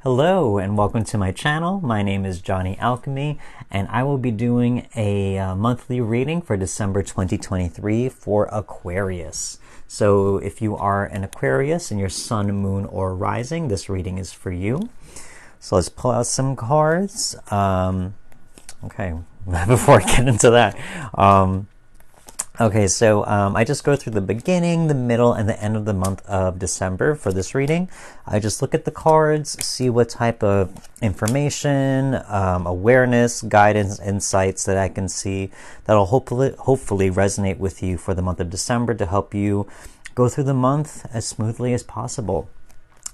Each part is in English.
Hello and welcome to my channel. My name is Johnny Alchemy and I will be doing a monthly reading for December 2023 for Aquarius. So if you are an Aquarius and your sun, moon, or rising, this reading is for you. So let's pull out some cards. Okay, before I get into that. Okay, so I just go through the beginning, the middle, and the end of the month of December for this reading. I just look at the cards, see what type of information, awareness, guidance, insights that I can see that'll hopefully resonate with you for the month of December to help you go through the month as smoothly as possible.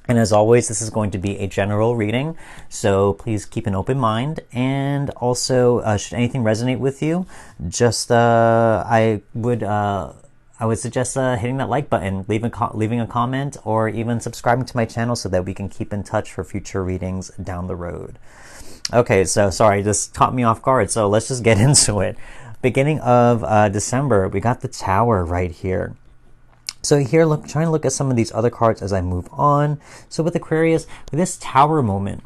And as always, this is going to be a general reading, so please keep an open mind. And also, should anything resonate with you, just I would suggest hitting that like button, leaving a comment, or even subscribing to my channel so that we can keep in touch for future readings down the road. Okay, so sorry, this caught me off guard. So let's just get into it. Beginning of December, we got the Tower right here. So here, trying to look at some of these other cards as I move on. So with Aquarius, with this Tower moment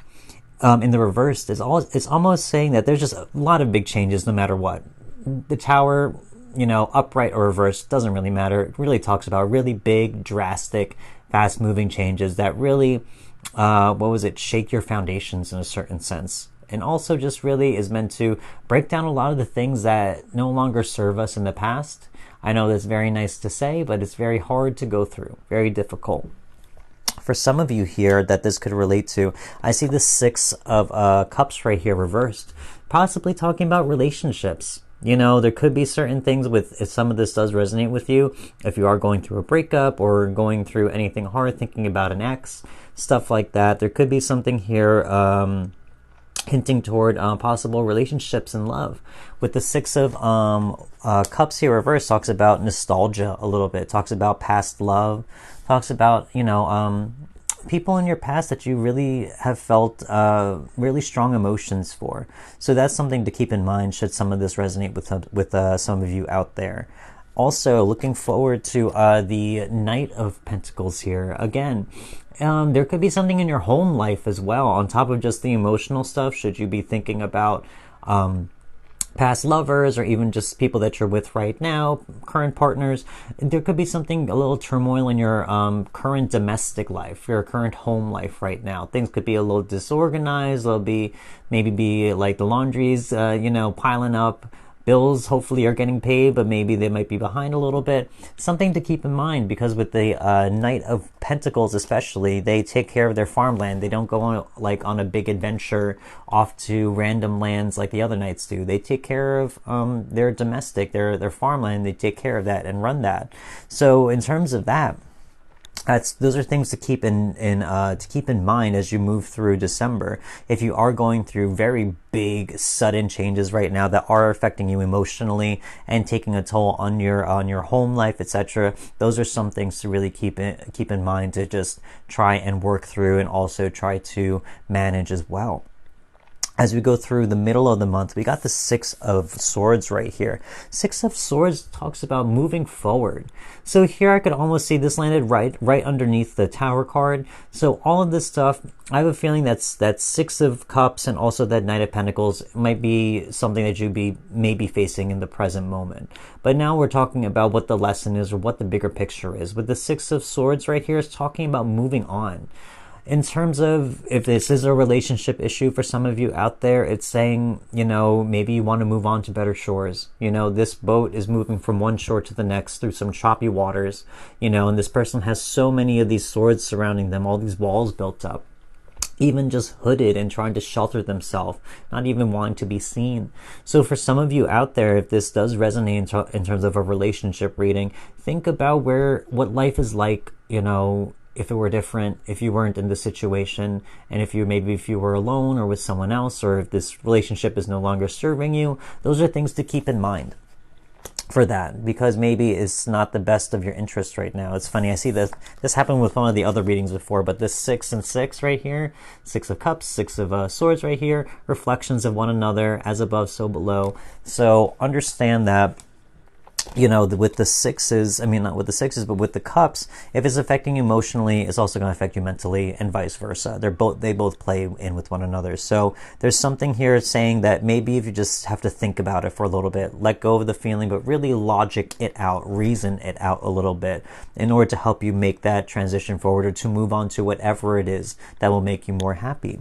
in the reverse, it's almost saying that there's just a lot of big changes no matter what. The Tower, you know, upright or reverse, doesn't really matter. It really talks about really big, drastic, fast-moving changes that really, shake your foundations in a certain sense. And also just really is meant to break down a lot of the things that no longer serve us in the past. I know that's very nice to say, but it's very hard to go through, very difficult. For some of you here that this could relate to, I see the Six of Cups right here reversed, possibly talking about relationships. You know, there could be certain things if some of this does resonate with you, if you are going through a breakup or going through anything hard, thinking about an ex, stuff like that. There could be something here hinting toward possible relationships and love. With the Six of Cups here reversed, talks about nostalgia a little bit, talks about past love, talks about, you know, people in your past that you really have felt really strong emotions for. So that's something to keep in mind should some of this resonate with some of you out there. Also, looking forward to the Knight of Pentacles here. Again, there could be something in your home life as well, on top of just the emotional stuff. Should you be thinking about past lovers or even just people that you're with right now, current partners, there could be something, a little turmoil in your current domestic life, your current home life right now. Things could be a little disorganized. They'll maybe like the laundry's, piling up. Bills hopefully are getting paid, but maybe they might be behind a little bit. Something to keep in mind, because with the Knight of Pentacles especially, they take care of their farmland. They don't go on a big adventure off to random lands like the other knights do. They take care of their domestic, their farmland. They take care of that and run that. So in terms of that, those are things to keep in mind as you move through December. If you are going through very big, sudden changes right now that are affecting you emotionally and taking a toll on your home life, etc., those are some things to really keep in mind, to just try and work through and also try to manage as well. As we go through the middle of the month, we got the Six of Swords right here. Six of Swords talks about moving forward. So here I could almost see this landed right underneath the Tower card. So all of this stuff, I have a feeling that Six of Cups and also that Knight of Pentacles might be something that you may be facing in the present moment. But now we're talking about what the lesson is or what the bigger picture is. With the Six of Swords right here, it's talking about moving on. In terms of if this is a relationship issue for some of you out there, it's saying, you know, maybe you want to move on to better shores. You know, this boat is moving from one shore to the next through some choppy waters, you know, and this person has so many of these swords surrounding them, all these walls built up, even just hooded and trying to shelter themselves, not even wanting to be seen. So for some of you out there, if this does resonate in terms of a relationship reading, think about what life is like, you know, if it were different, if you weren't in this situation, and if you were alone or with someone else, or if this relationship is no longer serving you. Those are things to keep in mind for that, because maybe it's not the best of your interest right now. It's funny, I see this happened with one of the other readings before, but this 6 and 6 right here, Six of Cups, Six of Swords right here, reflections of one another, as above, so below. So understand that you know, with the sixes, I mean, not with the sixes, but with the cups, if it's affecting you emotionally, it's also going to affect you mentally, and vice versa. They both play in with one another. So there's something here saying that maybe if you just have to think about it for a little bit, let go of the feeling, but really logic it out, reason it out a little bit in order to help you make that transition forward, or to move on to whatever it is that will make you more happy.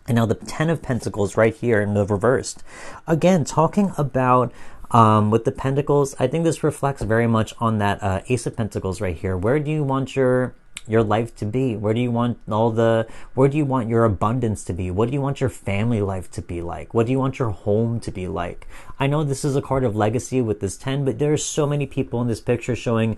And now the Ten of Pentacles right here in the reversed. Again, talking about with the Pentacles, I think this reflects very much on that Ace of Pentacles right here. Where do you want your life to be? Where do you want where do you want your abundance to be? What do you want your family life to be like? What do you want your home to be like? I know this is a card of legacy with this 10, but there's so many people in this picture showing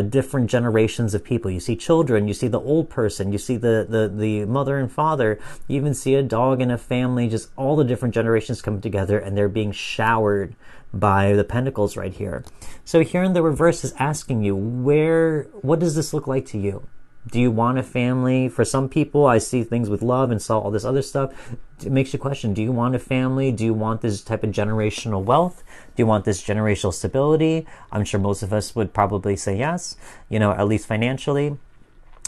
different generations of people. You see children, you see the old person, you see the mother and father, you even see a dog and a family, just all the different generations coming together, and they're being showered by the Pentacles right here. So here in the reverse is asking you, what does this look like to you? Do you want a family? For some people, I see things with love and saw all this other stuff. It makes you question, do you want a family? Do you want this type of generational wealth? Do you want this generational stability? I'm sure most of us would probably say yes, you know, at least financially.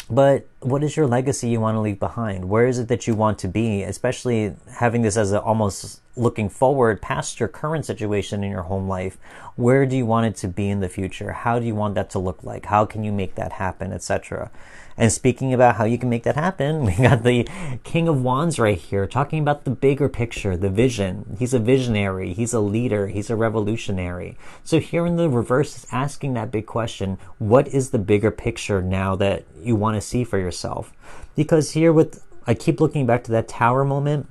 But what is your legacy you want to leave behind? Where is it that you want to be? Especially having this as almost looking forward past your current situation in your home life. Where do you want it to be in the future? How do you want that to look like? How can you make that happen, etc.? And speaking about how you can make that happen, we got the King of Wands right here, talking about the bigger picture, the vision. He's a visionary, he's a leader, he's a revolutionary. So here in the reverse is asking that big question, what is the bigger picture now that you want to see for yourself? Because here I keep looking back to that Tower moment.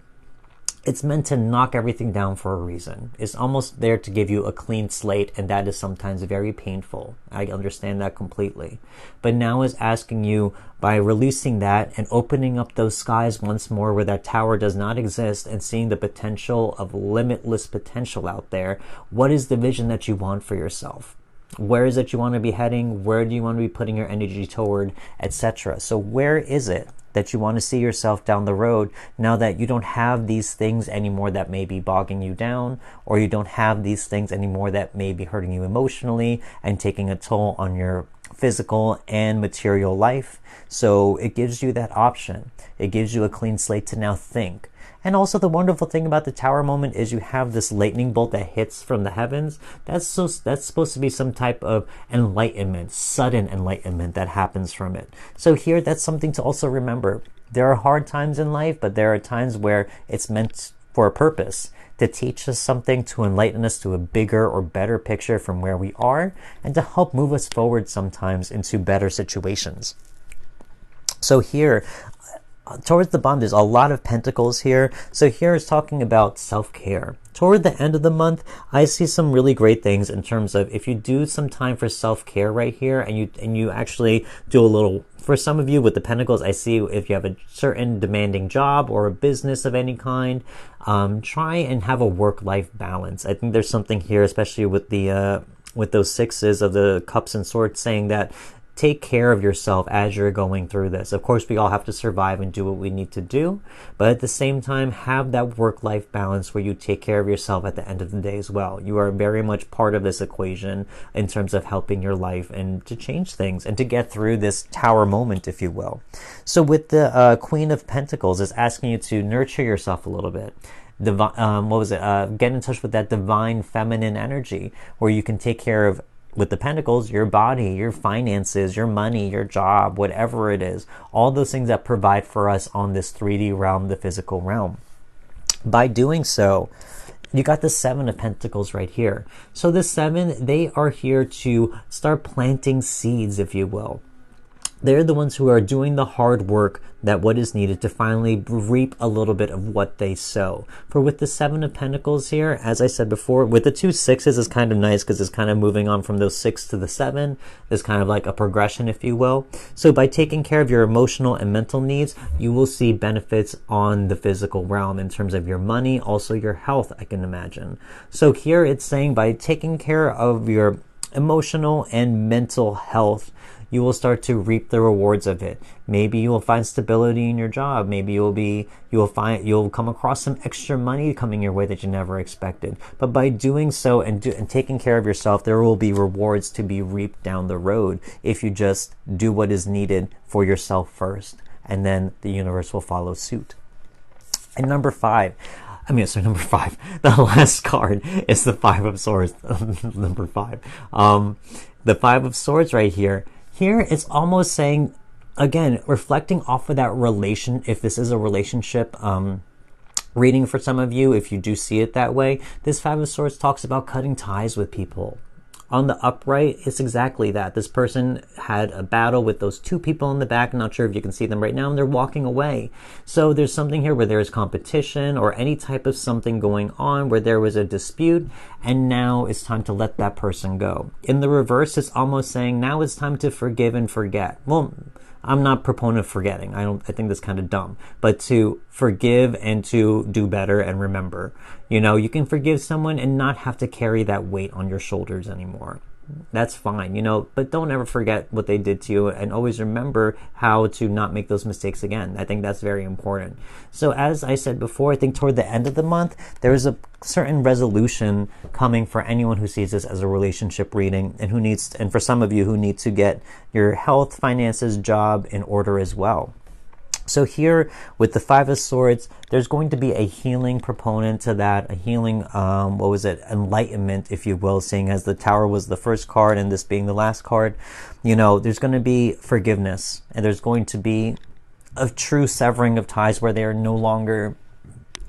It's meant to knock everything down for a reason. It's almost there to give you a clean slate, and that is sometimes very painful. I understand that completely. But now is asking you, by releasing that and opening up those skies once more where that tower does not exist, and seeing the potential of limitless potential out there, what is the vision that you want for yourself? Where is it you want to be heading? Where do you want to be putting your energy toward, etc.? So where is it that you want to see yourself down the road, now that you don't have these things anymore that may be bogging you down, or you don't have these things anymore that may be hurting you emotionally and taking a toll on your physical and material life? So it gives you that option. It gives you a clean slate to now think. And also the wonderful thing about the Tower moment is you have this lightning bolt that hits from the heavens. That's supposed to be some type of enlightenment, sudden enlightenment that happens from it. So here, that's something to also remember. There are hard times in life, but there are times where it's meant for a purpose, to teach us something, to enlighten us to a bigger or better picture from where we are, and to help move us forward sometimes into better situations. So here, towards the bottom, there's a lot of pentacles here. So here is talking about self-care. Toward the end of the month, I see some really great things in terms of if you do some time for self-care right here, and you actually do a little, for some of you with the pentacles, I see if you have a certain demanding job or a business of any kind, try and have a work-life balance. I think there's something here, especially with the with those sixes of the cups and swords, saying that take care of yourself as you're going through this. Of course, we all have to survive and do what we need to do, but at the same time, have that work-life balance where you take care of yourself at the end of the day as well. You are very much part of this equation in terms of helping your life and to change things and to get through this Tower moment, if you will. So with the Queen of Pentacles, it's asking you to nurture yourself a little bit. Get in touch with that divine feminine energy where you can take care of, with the pentacles, your body, your finances, your money, your job, whatever it is, all those things that provide for us on this 3D realm, the physical realm. By doing so, you got the Seven of Pentacles right here. So the seven, they are here to start planting seeds, if you will. They're the ones who are doing the hard work, that what is needed to finally reap a little bit of what they sow. For with the Seven of Pentacles here, as I said before, with the two sixes is kind of nice because it's kind of moving on from those 6 to the 7. There's kind of like a progression, if you will. So by taking care of your emotional and mental needs, you will see benefits on the physical realm in terms of your money, also your health, I can imagine. So here it's saying by taking care of your emotional and mental health, you will start to reap the rewards of it. Maybe you will find stability in your job. Maybe you'll come across some extra money coming your way that you never expected. But by doing so and taking care of yourself, there will be rewards to be reaped down the road if you just do what is needed for yourself first, and then the universe will follow suit. And number five, the last card is the Five of Swords. Number five. The Five of Swords right here. Here it's almost saying, again, reflecting off of that relation, if this is a relationship reading for some of you, if you do see it that way, this Five of Swords talks about cutting ties with people. On the upright, it's exactly that. This person had a battle with those two people in the back. I'm not sure if you can see them right now, and they're walking away. So there's something here where there is competition or any type of something going on where there was a dispute, and now it's time to let that person go. In the reverse, it's almost saying now it's time to forgive and forget. Well, I'm not a proponent of forgetting. I think that's kind of dumb. But to forgive and to do better and remember. You know, you can forgive someone and not have to carry that weight on your shoulders anymore. That's fine, you know, but don't ever forget what they did to you, and always remember how to not make those mistakes again. I think that's very important. So as I said before, I think toward the end of the month, there is a certain resolution coming for anyone who sees this as a relationship reading, and for some of you who need to get your health, finances, job in order as well. So here with the Five of Swords, there's going to be a healing proponent to that, a healing, enlightenment, if you will, seeing as the Tower was the first card and this being the last card. You know, there's going to be forgiveness, and there's going to be a true severing of ties where they are no longer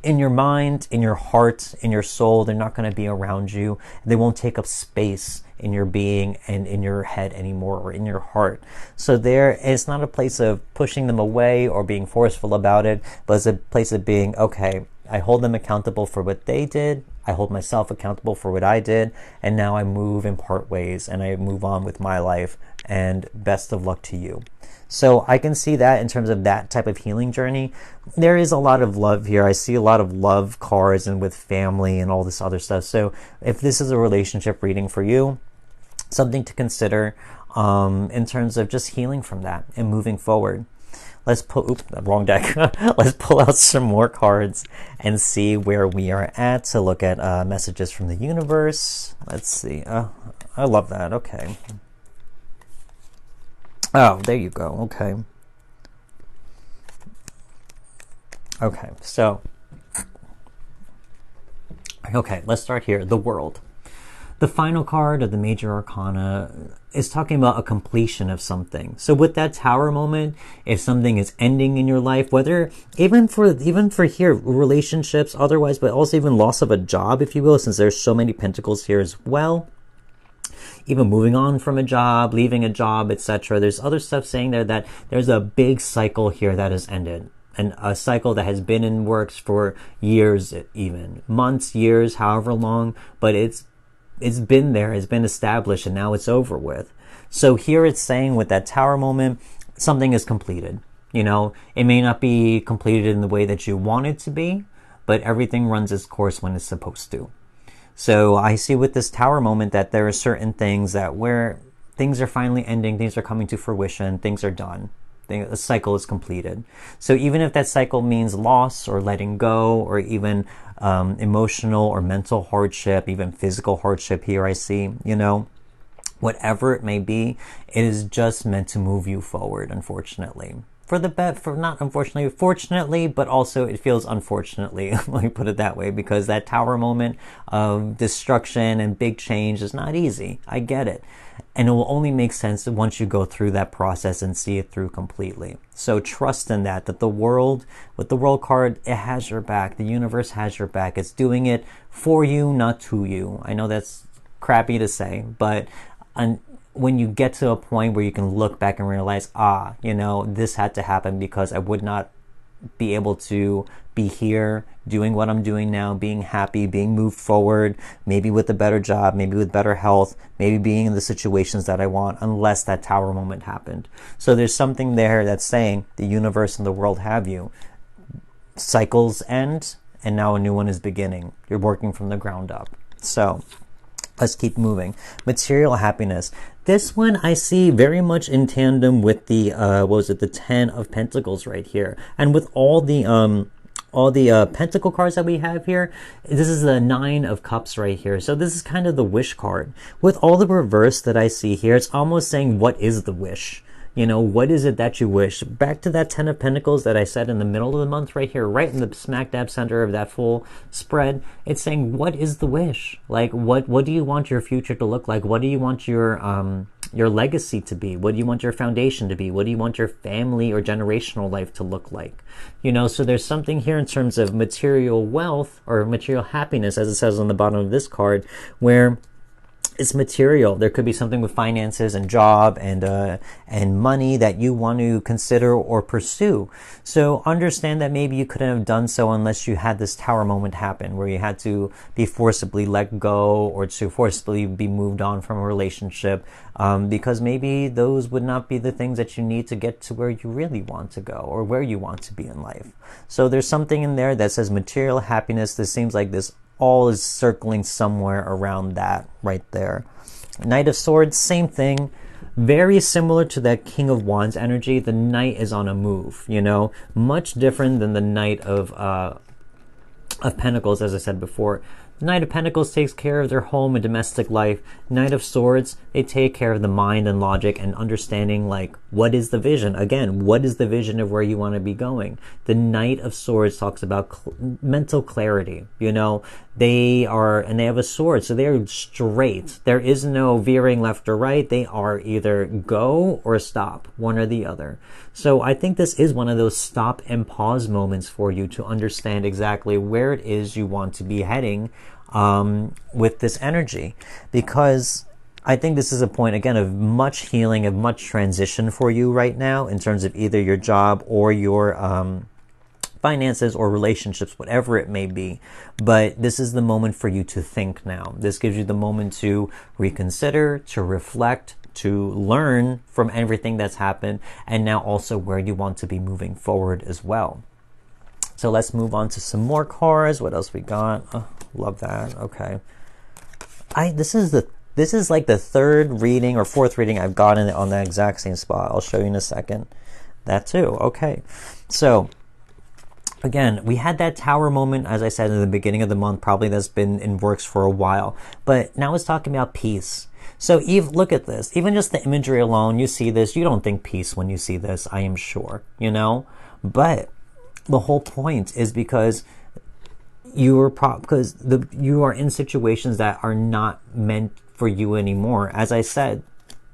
in your mind, in your heart, in your soul. They're not going to be around you. They won't take up space in your being and in your head anymore, or in your heart. So it's not a place of pushing them away or being forceful about it, but it's a place of being, okay, I hold them accountable for what they did, I hold myself accountable for what I did, and now I move and part ways and I move on with my life, and best of luck to you. So I can see that in terms of that type of healing journey. There is a lot of love here. I see a lot of love cards and with family and all this other stuff. So if this is a relationship reading for you, something to consider in terms of just healing from that and moving forward. Let's pull, wrong deck. Let's pull out some more cards and see where we are at to look at messages from the universe. Let's see. I love that. Okay. Oh, there you go. Okay. Okay, so. Okay, let's start here. The World. The final card of the Major Arcana is talking about a completion of something. So with that Tower moment, if something is ending in your life, whether even for here, relationships, otherwise, but also even loss of a job, if you will, since there's so many pentacles here as well. Even moving on from a job, leaving a job, etc. There's other stuff saying there that there's a big cycle here that has ended. And a cycle that has been in works for years, even months, years, however long, but it's been there, it's been established, and now it's over with. So here it's saying with that Tower moment, something is completed. You know, it may not be completed in the way that you want it to be, but everything runs its course when it's supposed to. So I see with this Tower moment that there are certain things that where things are finally ending, things are coming to fruition, things are done. The cycle is completed. So even if that cycle means loss or letting go, or even emotional or mental hardship, even physical hardship here I see, you know, whatever it may be, it is just meant to move you forward, unfortunately. Fortunately, but also it feels unfortunately, let me put it that way, because that Tower moment of destruction and big change is not easy. I get it. And it will only make sense once you go through that process and see it through completely. So trust in that the world, with the World card, it has your back. The universe has your back. It's doing it for you, not to you. I know that's crappy to say, but when you get to a point where you can look back and realize, you know, this had to happen because I would not be able to be here doing what I'm doing now, being happy, being moved forward, maybe with a better job, maybe with better health, maybe being in the situations that I want, unless that Tower moment happened. So there's something there that's saying the universe and the world have you. Cycles end, and now a new one is beginning. You're working from the ground up. So Let's keep moving. Material happiness. This one I see very much in tandem with the what was it, the 10 of Pentacles right here, and with all the Pentacle cards that we have here. This is the 9 of Cups right here. So this is kind of the wish card. With all the reverse that I see here, it's almost saying, what is the wish? You know, what is it that you wish? Back to that 10 of Pentacles that I said in the middle of the month right here, right in the smack dab center of that full spread. It's saying, what is the wish? Like, what do you want your future to look like? What do you want your legacy to be? What do you want your foundation to be? What do you want your family or generational life to look like? You know, so there's something here in terms of material wealth or material happiness, as it says on the bottom of this card, where it's material. There could be something with finances and job and money that you want to consider or pursue. So understand that maybe you couldn't have done so unless you had this Tower moment happen, where you had to be forcibly let go or to forcibly be moved on from a relationship, because maybe those would not be the things that you need to get to where you really want to go or where you want to be in life. So there's something in there that says material happiness. This seems like this all is circling somewhere around that right there. Knight of Swords, same thing. Very similar to that King of Wands energy. The Knight is on a move, you know, much different than the Knight of Pentacles, as I said before. The Knight of Pentacles takes care of their home and domestic life. Knight of Swords, they take care of the mind and logic and understanding, like, what is the vision? Again, what is the vision of where you want to be going? The Knight of Swords talks about mental clarity. You know, they have a sword, so they're straight. There is no veering left or right. They are either go or stop, one or the other. So I think this is one of those stop and pause moments for you to understand exactly where it is you want to be heading with this energy, because I think this is a point, again, of much healing, of much transition for you right now in terms of either your job or your finances or relationships, whatever it may be. But this is the moment for you to think now. This gives you the moment to reconsider, to reflect, to learn from everything that's happened, and now also where you want to be moving forward as well. So let's move on to some more cards. What else we got? Oh, love that. Okay. This is like the third reading or fourth reading I've gotten on the exact same spot. I'll show you in a second. That too. Okay. So again, we had that Tower moment, as I said, in the beginning of the month, probably that's been in works for a while. But now it's talking about peace. So Eve, look at this. Even just the imagery alone, you see this, you don't think peace when you see this, I am sure, you know? But the whole point is because you are in situations that are not meant for you anymore. As I said,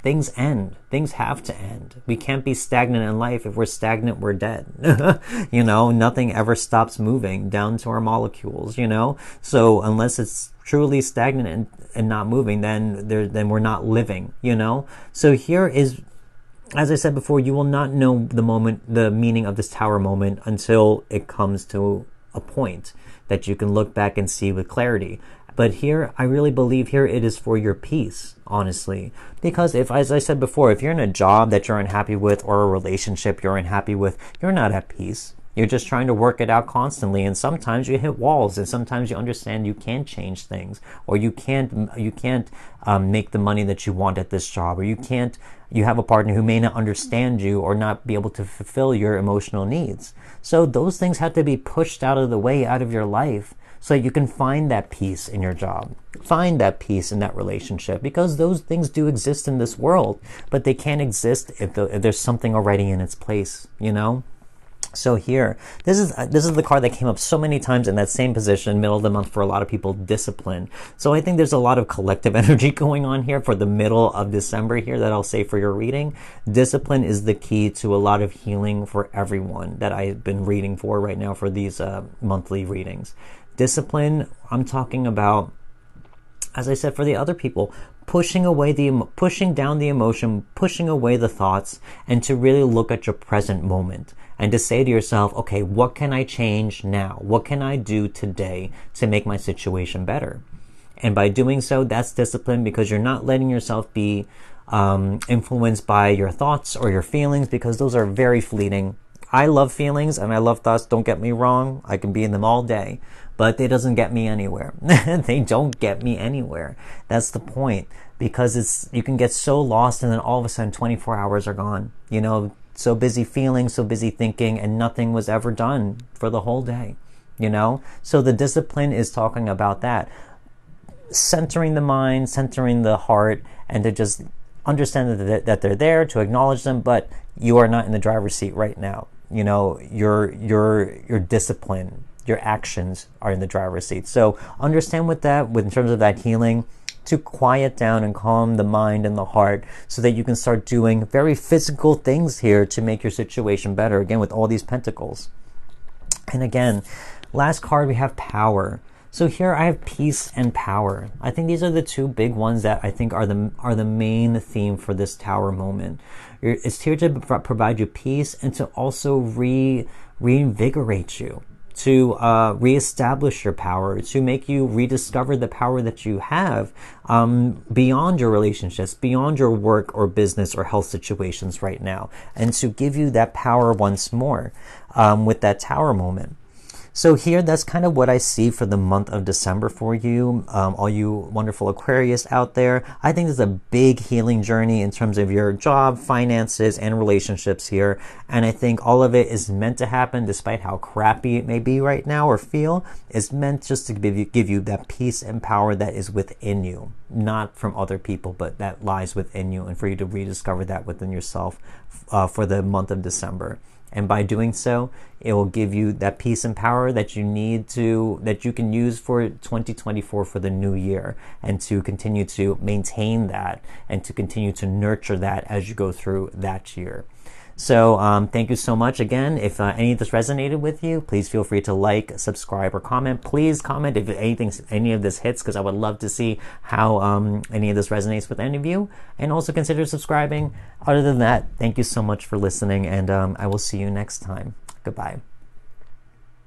things end. Things have to end. We can't be stagnant in life. If we're stagnant, we're dead. You know, nothing ever stops moving, down to our molecules, you know? So unless it's truly stagnant and not moving, then we're not living, you know? So here is, as I said before, you will not know the meaning of this Tower moment until it comes to a point that you can look back and see with clarity. But here, I really believe here it is for your peace, honestly. Because if, as I said before, if you're in a job that you're unhappy with or a relationship you're unhappy with, you're not at peace. You're just trying to work it out constantly, and sometimes you hit walls, and sometimes you understand you can't change things, or you can't make the money that you want at this job, or you have a partner who may not understand you or not be able to fulfill your emotional needs. So those things have to be pushed out of the way, out of your life, so you can find that peace in your job, find that peace in that relationship, because those things do exist in this world, but they can't exist if there's something already in its place, you know? So here, this is the card that came up so many times in that same position, middle of the month for a lot of people, discipline. So I think there's a lot of collective energy going on here for the middle of December here that I'll say for your reading. Discipline is the key to a lot of healing for everyone that I've been reading for right now for these monthly readings. Discipline, I'm talking about, as I said for the other people, pushing down the emotion, pushing away the thoughts, and to really look at your present moment. And to say to yourself, okay, what can I change now? What can I do today to make my situation better? And by doing so, that's discipline, because you're not letting yourself be influenced by your thoughts or your feelings, because those are very fleeting. I love feelings and I love thoughts, don't get me wrong. I can be in them all day. but it doesn't get me anywhere. They don't get me anywhere. That's the point, because you can get so lost and then all of a sudden 24 hours are gone, so busy feeling, so busy thinking, and nothing was ever done for the whole day, So the discipline is talking about that. Centering the mind, centering the heart, and to just understand that they're there, to acknowledge them, but you are not in the driver's seat right now. Your discipline, your actions are in the driver's seat. So understand in terms of that healing, to quiet down and calm the mind and the heart so that you can start doing very physical things here to make your situation better. Again, with all these pentacles. And again, last card, we have power. So here I have peace and power. I think these are the two big ones that I think are the main theme for this Tower moment. It's here to provide you peace and to also reinvigorate you, to reestablish your power, to make you rediscover the power that you have beyond your relationships, beyond your work or business or health situations right now, and to give you that power once more with that Tower moment. So here, that's kind of what I see for the month of December for you, all you wonderful Aquarius out there. I think this is a big healing journey in terms of your job, finances, and relationships here. And I think all of it is meant to happen, despite how crappy it may be right now or feel. It's meant just to give you that peace and power that is within you, not from other people, but that lies within you, and for you to rediscover that within yourself for the month of December. And by doing so, it will give you that peace and power that you need that you can use for 2024, for the new year, and to continue to maintain that and to continue to nurture that as you go through that year. So thank you so much. Again, if any of this resonated with you, please feel free to like, subscribe, or comment. Please comment if any of this hits, because I would love to see how any of this resonates with any of you. And also consider subscribing. Other than that, thank you so much for listening, and I will see you next time. Goodbye.